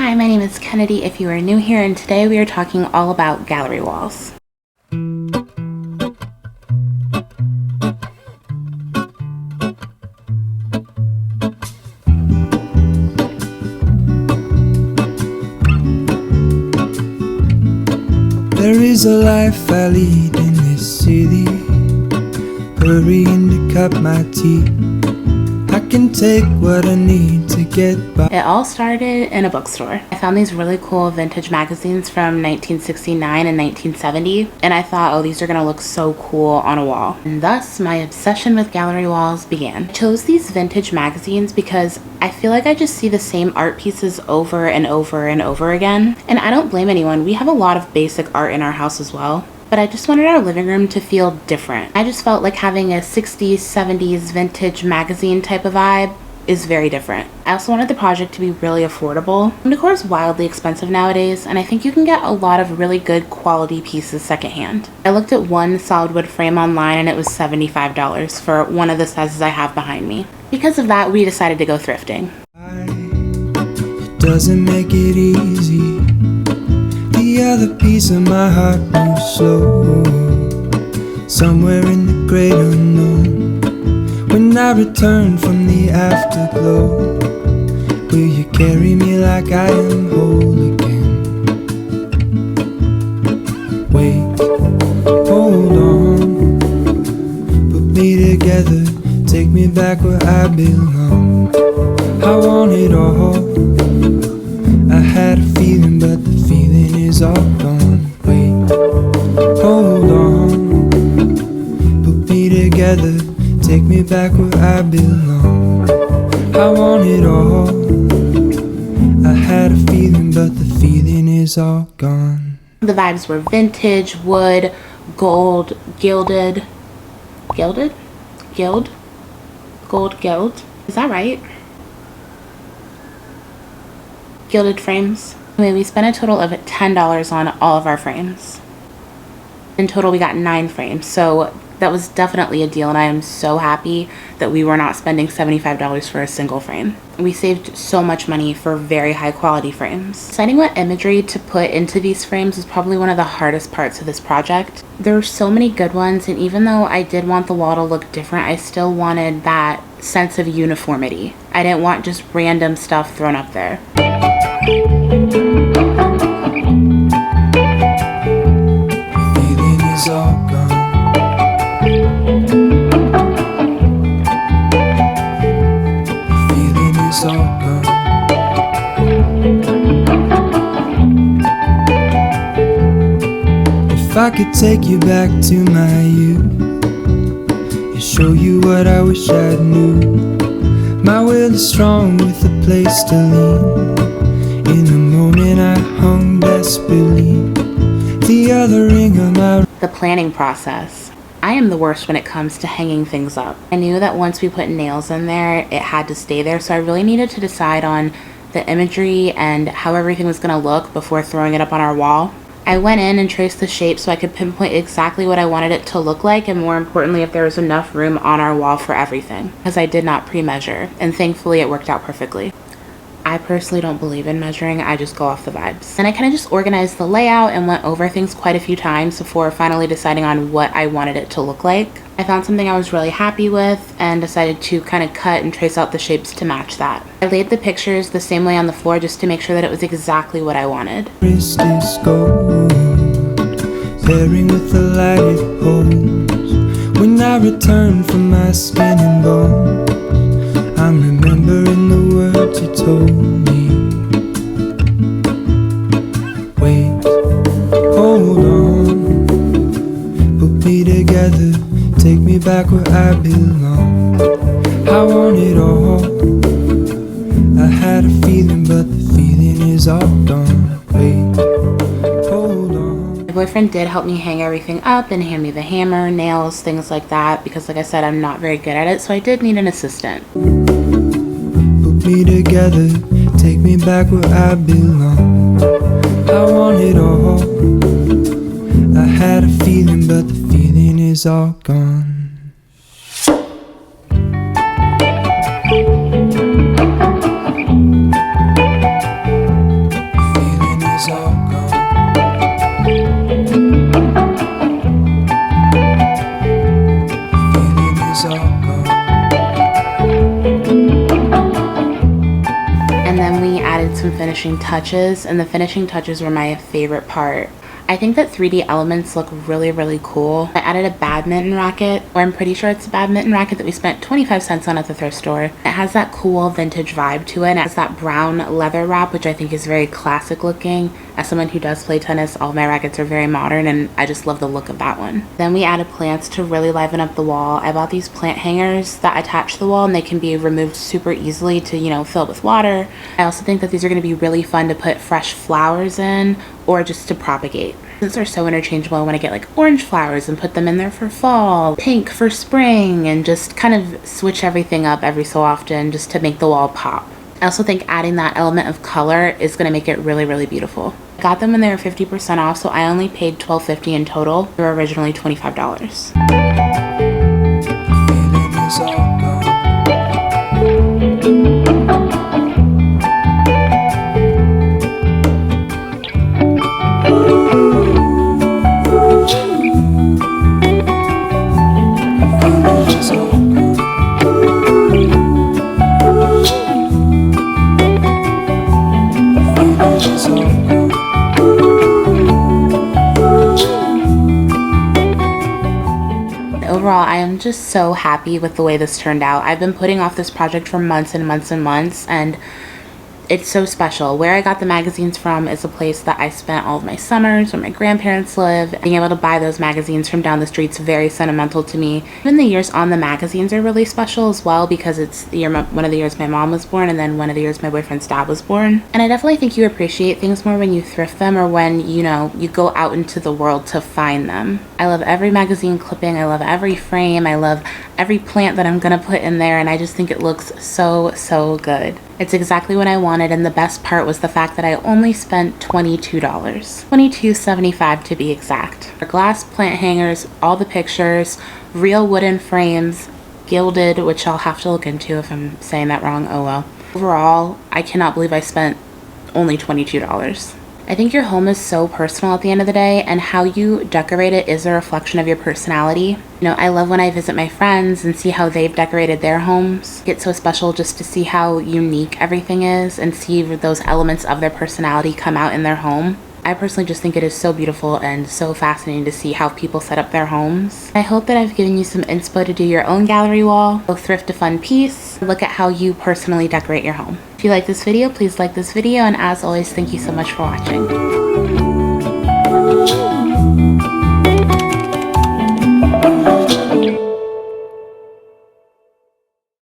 Hi, my name is Kennedy if you are new here, and today we are talking all about gallery walls. There is a life I lead in this city, hurrying to cut my teeth. I can take what I need to get by. It all started in a bookstore. I found these really cool vintage magazines from 1969 and 1970, and I thought, oh, these are gonna look so cool on a wall. And thus, my obsession with gallery walls began. I chose these vintage magazines because I feel like I just see the same art pieces over and over and over again. And I don't blame anyone. We have a lot of basic art in our house as well. But I just wanted our living room to feel different. I just felt like having a 60s, 70s vintage magazine type of vibe is very different. I also wanted the project to be really affordable. Home decor is wildly expensive nowadays, and I think you can get a lot of really good quality pieces secondhand. I looked at one solid wood frame online and it was $75 for one of the sizes I have behind me. Because of that, we decided to go thrifting. It doesn't make it easy. The other piece of my heart moves slow, somewhere in the great unknown. When I return from the afterglow, will you carry me like I am whole again? Wait, hold on, put me together, take me back where I belong. I want it all. I had a feeling, but the feeling is all gone. Wait, hold on, put me together, take me back where I belong. I want it all. I had a feeling, but the feeling is all gone. The vibes were vintage, wood, gold, gilded. Gilded? Gild? Gold gild? Is that right? Gilded frames. Anyway, we spent a total of $10 on all of our frames. In total, we got 9 frames, so that was definitely a deal, and I am so happy that we were not spending $75 for a single frame. We saved so much money for very high quality frames. Deciding what imagery to put into these frames was probably one of the hardest parts of this project. There were so many good ones, and even though I did want the wall to look different, I still wanted that sense of uniformity. I didn't want just random stuff thrown up there. Feeling is all gone. Feeling is all gone. If I could take you back to my youth and show you what I wish I knew. My will is strong with a place to lean. In the moment I hung desperately, the other ring of my... The planning process. I am the worst when it comes to hanging things up. I knew that once we put nails in there, it had to stay there, so I really needed to decide on the imagery and how everything was gonna look before throwing it up on our wall. I went in and traced the shape so I could pinpoint exactly what I wanted it to look like, and more importantly, if there was enough room on our wall for everything, because I did not pre-measure, and thankfully it worked out perfectly. I personally don't believe in measuring, I just go off the vibes. And I kind of just organized the layout and went over things quite a few times before finally deciding on what I wanted it to look like. I found something I was really happy with and decided to kind of cut and trace out the shapes to match that. I laid the pictures the same way on the floor just to make sure that it was exactly what I wanted. Wrist is gold, pairing with the light it holds. When I return from my skin and bones, I'm remembering the words you told me. Wait, hold on, put me together, take me back where I belong. I want it all. I had a feeling, but the feeling is all gone. Wait, hold on. My boyfriend did help me hang everything up and hand me the hammer, nails, things like that, because like I said, I'm not very good at it, so I did need an assistant. Put me together, take me back where I belong. I want it all. I had a feeling, but the feeling is all gone. added some finishing touches, and the finishing touches were my favorite part. I think that 3D elements look really, really cool. I added a badminton racket, or I'm pretty sure it's a badminton racket that we spent 25 cents on at the thrift store. It has that cool vintage vibe to it. It has that brown leather wrap, which I think is very classic looking. As someone who does play tennis, all of my rackets are very modern, and I just love the look of that one. Then we added plants to really liven up the wall. I bought these plant hangers that attach the wall, and they can be removed super easily to, you know, fill with water. I also think that these are going to be really fun to put fresh flowers in, or just to propagate. Since they're so interchangeable, I want to get like orange flowers and put them in there for fall, pink for spring, and just kind of switch everything up every so often just to make the wall pop. I also think adding that element of color is going to make it really, really beautiful. I got them when they were 50% off, so I only paid $12.50 in total. They were originally $25. Overall, I am just so happy with the way this turned out. I've been putting off this project for months and months and months, and it's so special. Where I got the magazines from is a place that I spent all of my summers where my grandparents live. Being able to buy those magazines from down the street is very sentimental to me. Even the years on the magazines are really special as well, because it's the year, one of the years my mom was born, and then one of the years my boyfriend's dad was born. And I definitely think you appreciate things more when you thrift them, or when, you know, you go out into the world to find them. I love every magazine clipping. I love every frame. I love every plant that I'm gonna put in there, and I just think it looks so, so good. It's exactly what I wanted, and the best part was the fact that I only spent $22. $22.75 to be exact. For glass plant hangers, all the pictures, real wooden frames, gilded, which I'll have to look into if I'm saying that wrong, oh well. Overall, I cannot believe I spent only $22. I think your home is so personal at the end of the day, and how you decorate it is a reflection of your personality. You know, I love when I visit my friends and see how they've decorated their homes. It's so special just to see how unique everything is and see those elements of their personality come out in their home. I personally just think it is so beautiful and so fascinating to see how people set up their homes. I hope that I've given you some inspo to do your own gallery wall. Go thrift a fun piece. Look at how you personally decorate your home. If you like this video, please like this video, and as always, thank you so much for watching.